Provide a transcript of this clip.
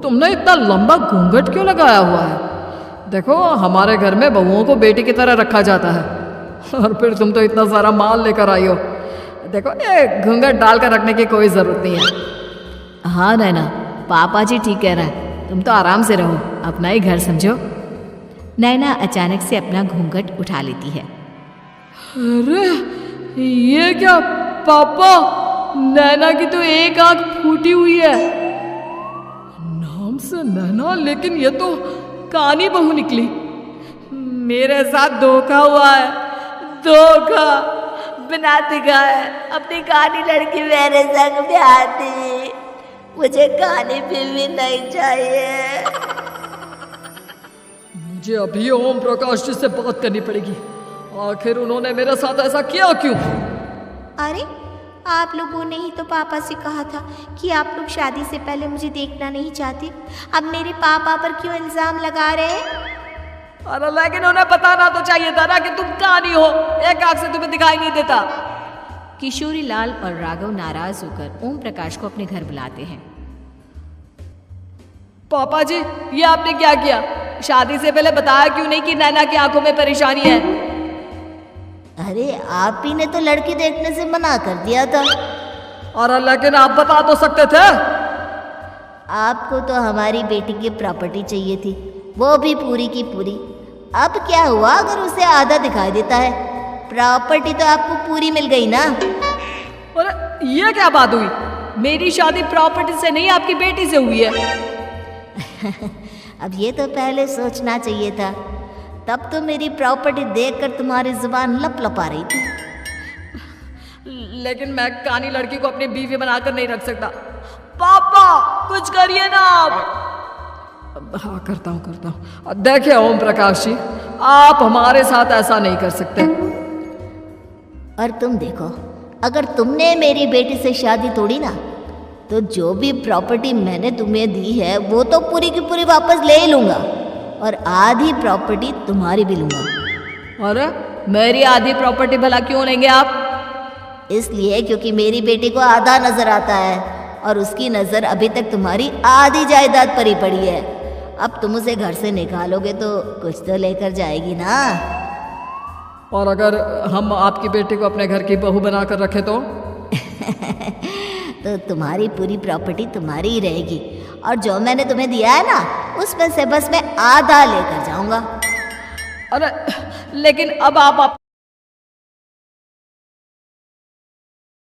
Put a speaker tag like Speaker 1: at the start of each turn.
Speaker 1: तुमने इतना लंबा घूंघट क्यों लगाया हुआ है? देखो, हमारे घर में बहुओं को बेटी की तरह रखा जाता है, और फिर तुम तो इतना सारा माल लेकर आई हो। देखो, ये घूंघट डालकर रखने की कोई जरूरत नहीं है।
Speaker 2: हाँ नैना, पापा जी ठीक कह रहा है, तुम तो आराम से रहो, अपना ही घर समझो। नैना अचानक से अपना घूंघट उठा लेती है।
Speaker 1: अरे ये क्या पापा, नैना की तो एक आंख फूटी हुई है। नाम से नैना, लेकिन ये तो कानी बहू निकली। मेरे साथ धोखा हुआ है, धोखा।
Speaker 3: बिना दिखाए अपनी कानी लड़की मेरे संग में आती, मुझे कानी भी नहीं चाहिए।
Speaker 1: मुझे अभी ओम प्रकाश जी से बात करनी पड़ेगी। आखिर उन्होंने मेरे साथ ऐसा किया क्यों?
Speaker 4: अरे, आप लोगों ने ही तो पापा से कहा था कि आप लोग शादी से पहले मुझे देखना नहीं चाहते। अब मेरे पापा पर क्यों इल्जाम लगा रहे हैं?
Speaker 1: अरे लेकिन उन्हें बताना तो चाहिए था ना कि तुम कानी हो, एक आंख से तुम्हें दिखाई नहीं देता।
Speaker 2: किशोरी लाल और राघव नाराज होकर ओम प्रकाश को अपने घर बुलाते हैं।
Speaker 1: पापा जी, ये आपने क्या किया? शादी से पहले बताया क्यों नहीं कि नैना की आंखों में परेशानी है?
Speaker 3: अरे आप ही ने तो लड़की देखने से मना कर दिया था।
Speaker 1: और लेकिन आप बता तो सकते थे।
Speaker 3: आपको तो हमारी बेटी की प्रॉपर्टी चाहिए थी, वो भी पूरी की पूरी। अब क्या हुआ अगर उसे आधा दिखाई देता है? प्रॉपर्टी तो आपको पूरी मिल गई ना।
Speaker 1: अरे ये क्या बात हुई? मेरी शादी प्रॉपर्टी से नहीं, आपकी बेटी से हुई है।
Speaker 3: अब ये तो पहले सोचना चाहिए था, तब तो मेरी प्रॉपर्टी देखकर तुम्हारी जुबान लप लपा रही थी।
Speaker 1: लेकिन मैं कानी लड़की को अपनी बीवी बनाकर नहीं रख सकता। पापा कुछ करिए ना आप। हाँ, करता हूँ। देखिए ओम प्रकाश जी, आप हमारे साथ ऐसा नहीं कर सकते।
Speaker 3: और तुम देखो, अगर तुमने मेरी बेटी से शादी तोड़ी ना, तो जो भी प्रॉपर्टी मैंने तुम्हें दी है वो तो पूरी की पूरी वापस ले ही लूँगा, और आधी प्रॉपर्टी तुम्हारी भी लूँगा।
Speaker 1: अरे मेरी आधी प्रॉपर्टी भला क्यों लेंगे आप?
Speaker 3: इसलिए क्योंकि मेरी बेटी को आधा नजर आता है, और उसकी नज़र अभी तक तुम्हारी आधी जायदाद पर ही पड़ी है। अब तुम उसे घर से निकालोगे तो कुछ तो लेकर जाएगी ना।
Speaker 1: और अगर हम आपकी बेटी को अपने घर की बहू बनाकर रखें तो?
Speaker 3: तो तुम्हारी पूरी प्रॉपर्टी तुम्हारी ही रहेगी, और जो मैंने तुम्हें दिया है ना, उसमें से बस मैं आधा लेकर जाऊंगा।
Speaker 1: अरे लेकिन अब आप